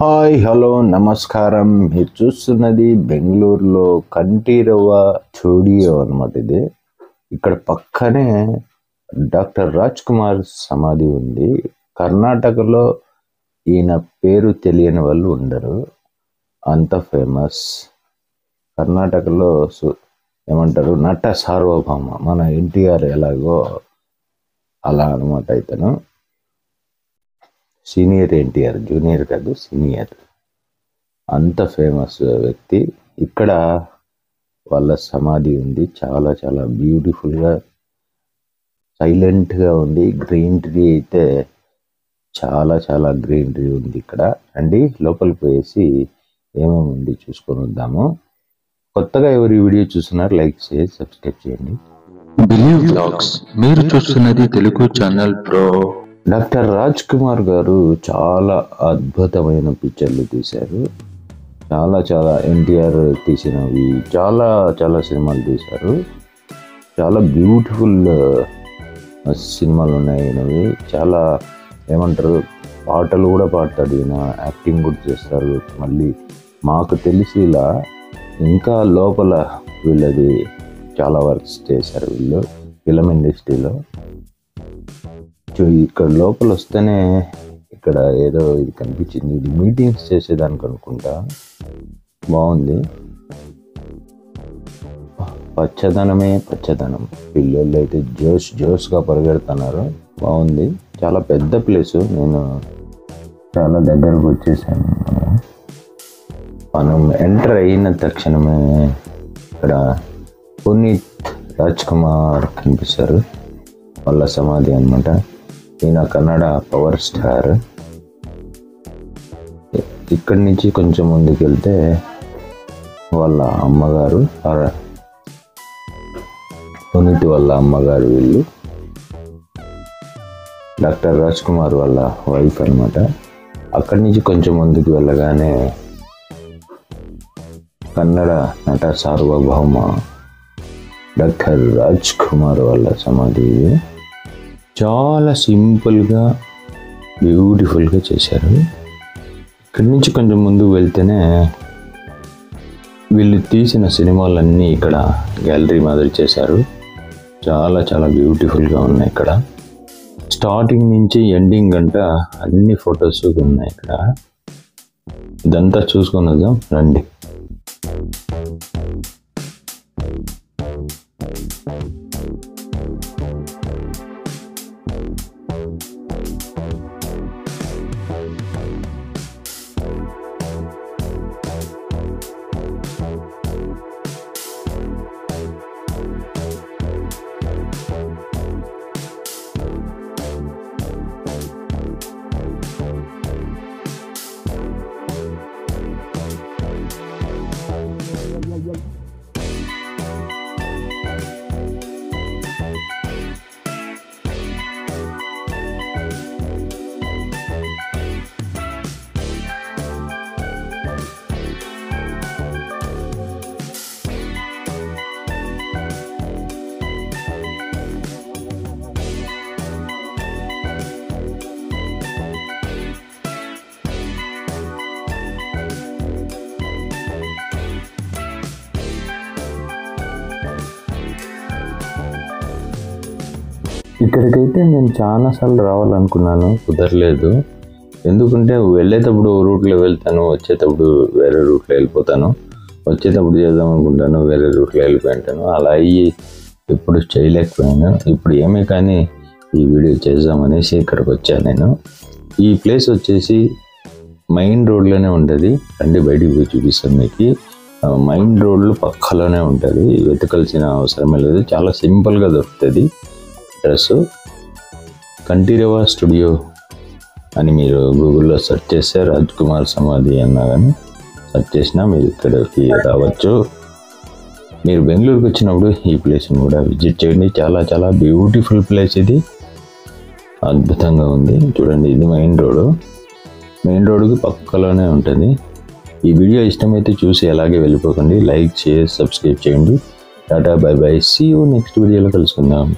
Hi hello నమస్కారం. మీరు చూస్తున్నది బెంగళూరులో కంఠీరవ స్టూడియో అన్నమాట. ఇది ఇక్కడ పక్కనే డాక్టర్ రాజ్ కుమార్ సమాధి ఉంది. కర్ణాటకలో ఈయన పేరు తెలియని వాళ్ళు ఉండరు, అంత ఫేమస్. కర్ణాటకలో ఏమంటారు, నట సార్వభౌమ, మన ఎన్టీఆర్ ఎలాగో అలా అనమాట. ఇతను సీనియర్ ఎన్టీఆర్, జూనియర్ కాదు సీనియర్, అంత ఫేమస్ వ్యక్తి. ఇక్కడ వాళ్ళ సమాధి ఉంది. చాలా చాలా బ్యూటిఫుల్గా, సైలెంట్గా ఉంది. గ్రీనరీ అయితే చాలా చాలా గ్రీనరీ ఉంది ఇక్కడ. అండి లోపలికి పోయేసి ఏమేమి ఉంది చూసుకొని వద్దాము. కొత్తగా ఎవరు ఈ వీడియో చూస్తున్నారు లైక్ చేసి సబ్స్క్రైబ్ చేయండి. బిలీవ్ వ్లాగ్స్ మీరు చూస్తున్నది Telugu channel pro. Doctor Raj Kumar గారు చాలా అద్భుతమైన పిక్చర్లు తీశారు. చాలా చాలా ఎన్టీఆర్ తీసినవి చాలా చాలా సినిమాలు తీశారు. చాలా బ్యూటిఫుల్ సినిమాలు ఉన్నాయి ఈయనవి. చాలా ఏమంటారు, పాటలు కూడా పాడతాడు ఈయన, యాక్టింగ్ కూడా చేస్తారు. మళ్ళీ మాకు తెలిసి ఇలా ఇంకా లోపల వీళ్ళది చాలా వర్క్స్ చేశారు వీళ్ళు ఫిలిం ఇండస్ట్రీలో. ఇక్కడ లోపల వస్తేనే ఇక్కడ ఏదో ఇది కనిపించింది. ఇది మీటింగ్స్ చేసేదానికి అనుకుంటా. బాగుంది, పచ్చదనమే పచ్చదనం. పిల్లలు అయితే జోష్గా పరిగెడుతున్నారు. బాగుంది, చాలా పెద్ద ప్లేసు. నేను చాలా దగ్గరకు వచ్చేసాను. మనం ఎంటర్ అయిన తక్షణమే ఇక్కడ పునీత్ రాజ్ కుమార్ కనిపిస్తారు. వాళ్ళ సమాధి అన్నమాట. ఈయన కన్నడ పవర్ స్టార్. ఇక్కడి నుంచి కొంచెం ముందుకు వెళ్తే వాళ్ళ అమ్మగారు, పునీత్ వాళ్ళ అమ్మగారు వీళ్ళు. డాక్టర్ రాజ్ కుమార్ వాళ్ళ వైఫ్ అన్నమాట. అక్కడి నుంచి కొంచెం ముందుకు వెళ్ళగానే కన్నడ నట సార్వభౌమ డాక్టర్ రాజ్ కుమార్ వాళ్ళ సమాధి. చాలా సింపుల్గా బ్యూటిఫుల్గా చేశారు. ఇక్కడి నుంచి కొంచెం ముందుకు వెళ్తేనే వీళ్ళు తీసిన సినిమాలన్నీ ఇక్కడ గ్యాలరీ మాదిరి చేశారు. చాలా చాలా బ్యూటిఫుల్గా ఉన్నాయి. ఇక్కడ స్టార్టింగ్ నుంచి ఎండింగ్ గంట అన్ని ఫొటోస్ ఉన్నాయి ఇక్కడ. ఇదంతా చూసుకొని వద్దాం రండి. ఇక్కడికైతే నేను చాలాసార్లు రావాలనుకున్నాను, కుదరలేదు. ఎందుకంటే వెళ్ళేటప్పుడు రూట్లో వెళ్తాను, వచ్చేటప్పుడు వేరే రూట్లో వెళ్ళిపోతాను. వచ్చేటప్పుడు చేద్దాం అనుకుంటాను, వేరే రూట్లో వెళ్ళిపోయింటాను. అలా అయ్యి ఎప్పుడు చేయలేకపోయాను. ఇప్పుడు ఏమే కానీ ఈ వీడియో చేద్దామనేసి ఇక్కడికి వచ్చాను నేను. ఈ ప్లేస్ వచ్చేసి మెయిన్ రోడ్లోనే ఉంటుంది. రండి బయటికి పోయి చూపిస్తాను మీకు. మెయిన్ రోడ్లు పక్కలోనే ఉంటుంది, వెతకాల్సిన అవసరమే లేదు. చాలా సింపుల్గా దొరుకుతుంది అడ్రస్. కంఠీరవ స్టూడియో అని మీరు గూగుల్లో సెర్చ్ చేస్తే రాజ్ కుమార్ సమాధి అన్నా కానీ సెర్చ్ చేసినా మీరు ఇక్కడికి రావచ్చు. మీరు బెంగళూరుకి వచ్చినప్పుడు ఈ ప్లేస్ని కూడా విజిట్ చేయండి. చాలా చాలా బ్యూటిఫుల్ ప్లేస్ ఇది, అద్భుతంగా ఉంది. చూడండి, ఇది మెయిన్ రోడ్డుకి పక్కలోనే ఉంటుంది. ఈ వీడియో ఇష్టమైతే చూసి అలాగే వెళ్ళిపోకండి. లైక్ చేసి సబ్స్క్రైబ్ చేయండి. టాటా bye bye, see you next వీడియోలో కలుసుకుందాం.